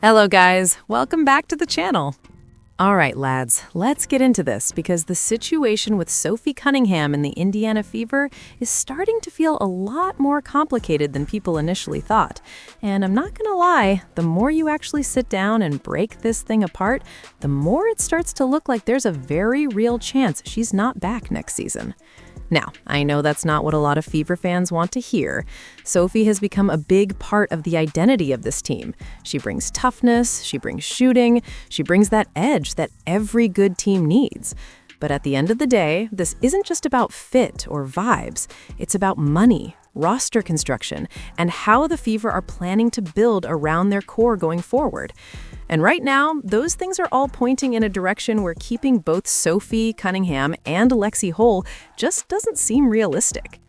Hello guys, welcome back to the channel. All right, lads, let's get into this because the situation with Sophie Cunningham and the Indiana Fever is starting to feel a lot more complicated than people initially thought. And I'm not gonna lie, the more you actually sit down and break this thing apart, the more it starts to look like there's a very real chance she's not back next season. Now, I know that's not what a lot of Fever fans want to hear. Sophie has become a big part of the identity of this team. She brings toughness, she brings shooting, she brings that edge that every good team needs. But at the end of the day, this isn't just about fit or vibes. It's about money, roster construction, and how the Fever are planning to build around their core going forward. And right now, those things are all pointing in a direction where keeping both Sophie Cunningham and Lexi whole just doesn't seem realistic.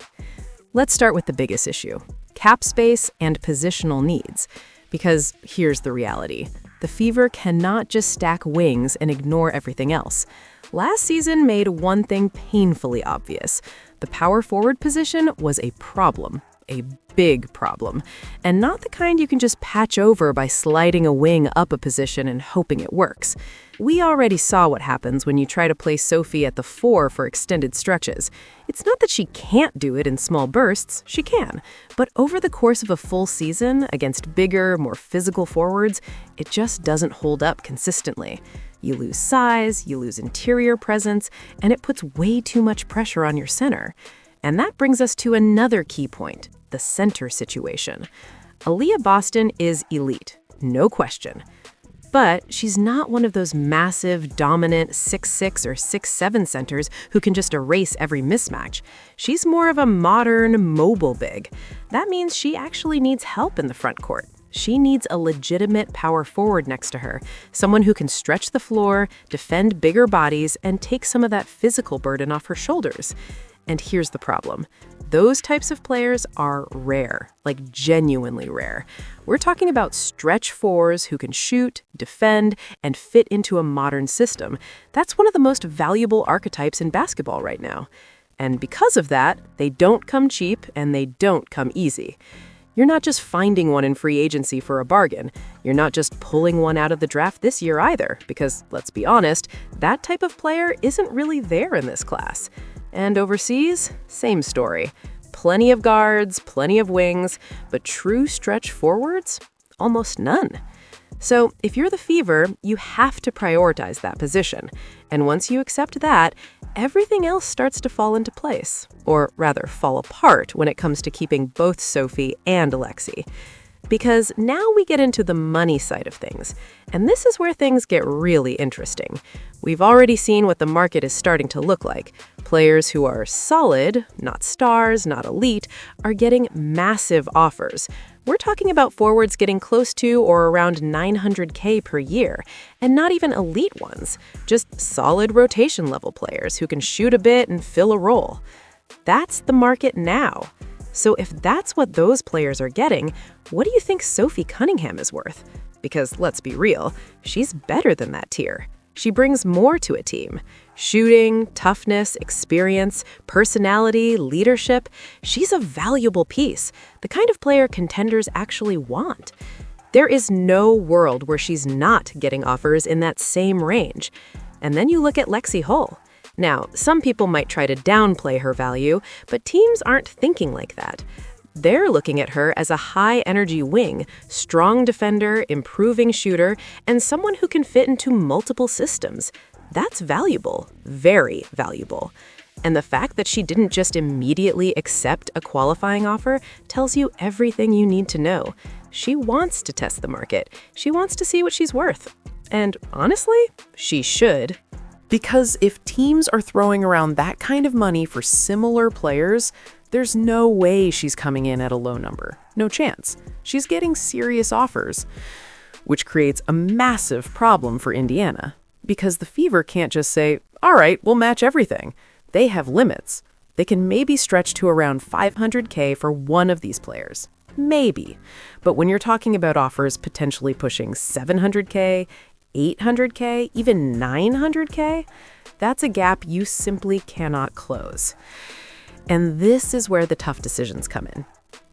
Let's start with the biggest issue, cap space and positional needs. Because here's the reality. The Fever cannot just stack wings and ignore everything else. Last season made one thing painfully obvious. The power forward position was a problem. A big problem, and not the kind you can just patch over by sliding a wing up a position and hoping it works. We already saw what happens when you try to place Sophie at the 4 for extended stretches. It's not that she can't do it in small bursts, she can, but over the course of a full season, against bigger, more physical forwards, it just doesn't hold up consistently. You lose size, you lose interior presence, and it puts way too much pressure on your center. And that brings us to another key point, the center situation. Aaliyah Boston is elite, no question. But she's not one of those massive, dominant 6'6" or 6'7" centers who can just erase every mismatch. She's more of a modern, mobile big. That means she actually needs help in the front court. She needs a legitimate power forward next to her, someone who can stretch the floor, defend bigger bodies, and take some of that physical burden off her shoulders. And here's the problem. Those types of players are rare, like genuinely rare. We're talking about stretch fours who can shoot, defend, and fit into a modern system. That's one of the most valuable archetypes in basketball right now. And because of that, they don't come cheap and they don't come easy. You're not just finding one in free agency for a bargain. You're not just pulling one out of the draft this year either, because let's be honest, that type of player isn't really there in this class. And overseas, same story. Plenty of guards, plenty of wings, but true stretch forwards? Almost none. So if you're the Fever, you have to prioritize that position. And once you accept that, everything else starts to fall into place. Or rather, fall apart when it comes to keeping both Sophie and Lexi. Because now we get into the money side of things. And this is where things get really interesting. We've already seen what the market is starting to look like. Players who are solid, not stars, not elite, are getting massive offers. We're talking about forwards getting close to or around $900K per year, and not even elite ones, just solid rotation level players who can shoot a bit and fill a role. That's the market now. So if that's what those players are getting, what do you think Sophie Cunningham is worth? Because let's be real, she's better than that tier. She brings more to a team. Shooting, toughness, experience, personality, leadership. She's a valuable piece, the kind of player contenders actually want. There is no world where she's not getting offers in that same range. And then you look at Lexi Hull. Now, some people might try to downplay her value, but teams aren't thinking like that. They're looking at her as a high-energy wing, strong defender, improving shooter, and someone who can fit into multiple systems. That's valuable, very valuable. And the fact that she didn't just immediately accept a qualifying offer tells you everything you need to know. She wants to test the market. She wants to see what she's worth. And honestly, she should. Because if teams are throwing around that kind of money for similar players, there's no way she's coming in at a low number. No chance. She's getting serious offers, which creates a massive problem for Indiana. Because the Fever can't just say, all right, we'll match everything. They have limits. They can maybe stretch to around $500K for one of these players. Maybe. But when you're talking about offers potentially pushing $700K, $800K, even $900K, that's a gap you simply cannot close. And this is where the tough decisions come in.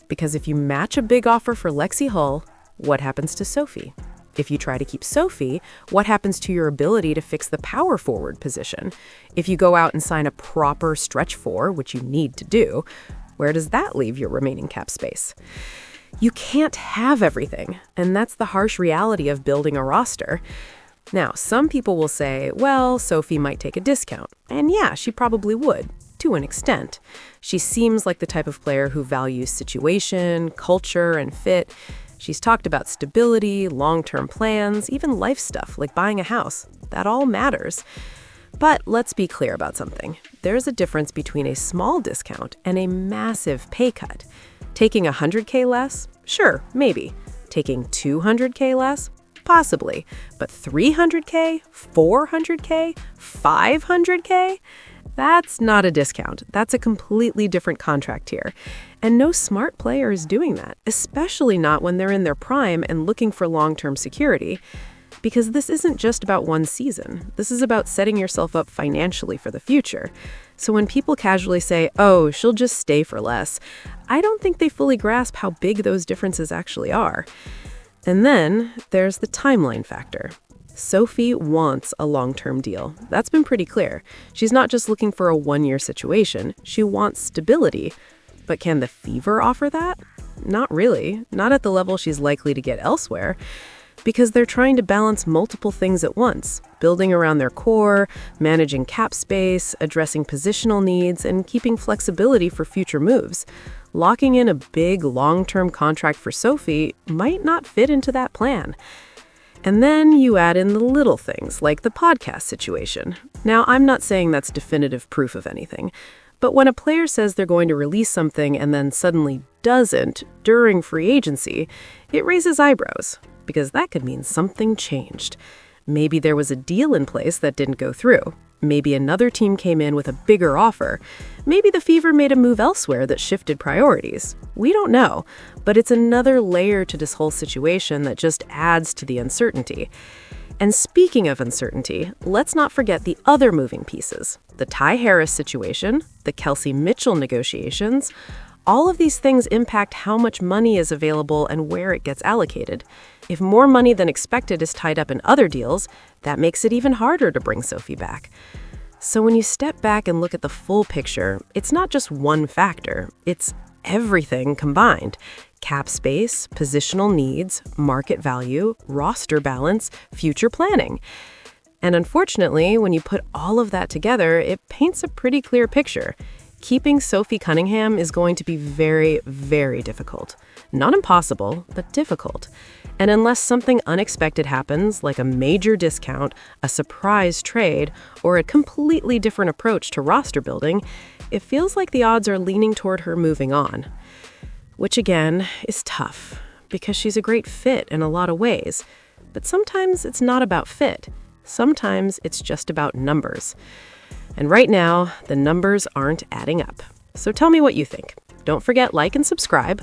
Because if you match a big offer for Lexi Hull, what happens to Sophie? If you try to keep Sophie, what happens to your ability to fix the power forward position? If you go out and sign a proper stretch four, which you need to do, where does that leave your remaining cap space? You can't have everything, and that's the harsh reality of building a roster. Now, some people will say, well, Sophie might take a discount. And yeah, she probably would, to an extent. She seems like the type of player who values situation, culture, and fit. She's talked about stability, long-term plans, even life stuff like buying a house. That all matters. But let's be clear about something. There's a difference between a small discount and a massive pay cut. Taking $100K less? Sure, maybe. Taking $200K less? Possibly. But $300K? $400K? $500K? That's not a discount. That's a completely different contract here. And no smart player is doing that, especially not when they're in their prime and looking for long-term security. Because this isn't just about one season. This is about setting yourself up financially for the future. So when people casually say, oh, she'll just stay for less, I don't think they fully grasp how big those differences actually are. And then there's the timeline factor. Sophie wants a long-term deal. That's been pretty clear. She's not just looking for a one-year situation. She wants stability. But can the Fever offer that? Not really. Not at the level she's likely to get elsewhere. Because they're trying to balance multiple things at once, building around their core, managing cap space, addressing positional needs, and keeping flexibility for future moves. Locking in a big, long-term contract for Sophie might not fit into that plan. And then you add in the little things, like the podcast situation. Now, I'm not saying that's definitive proof of anything, but when a player says they're going to release something and then suddenly doesn't during free agency, it raises eyebrows, because that could mean something changed. Maybe there was a deal in place that didn't go through. Maybe another team came in with a bigger offer. Maybe the Fever made a move elsewhere that shifted priorities. We don't know, but it's another layer to this whole situation that just adds to the uncertainty. And speaking of uncertainty, let's not forget the other moving pieces. The Ty Harris situation, the Kelsey Mitchell negotiations. All of these things impact how much money is available and where it gets allocated. If more money than expected is tied up in other deals, that makes it even harder to bring Sophie back. So when you step back and look at the full picture, it's not just one factor, it's everything combined. Cap space, positional needs, market value, roster balance, future planning. And unfortunately, when you put all of that together, it paints a pretty clear picture. Keeping Sophie Cunningham is going to be very, very difficult. Not impossible, but difficult. And unless something unexpected happens, like a major discount, a surprise trade, or a completely different approach to roster building, it feels like the odds are leaning toward her moving on. Which again, is tough, because she's a great fit in a lot of ways. But sometimes it's not about fit. Sometimes it's just about numbers. And right now, the numbers aren't adding up. So tell me what you think. Don't forget, like and subscribe.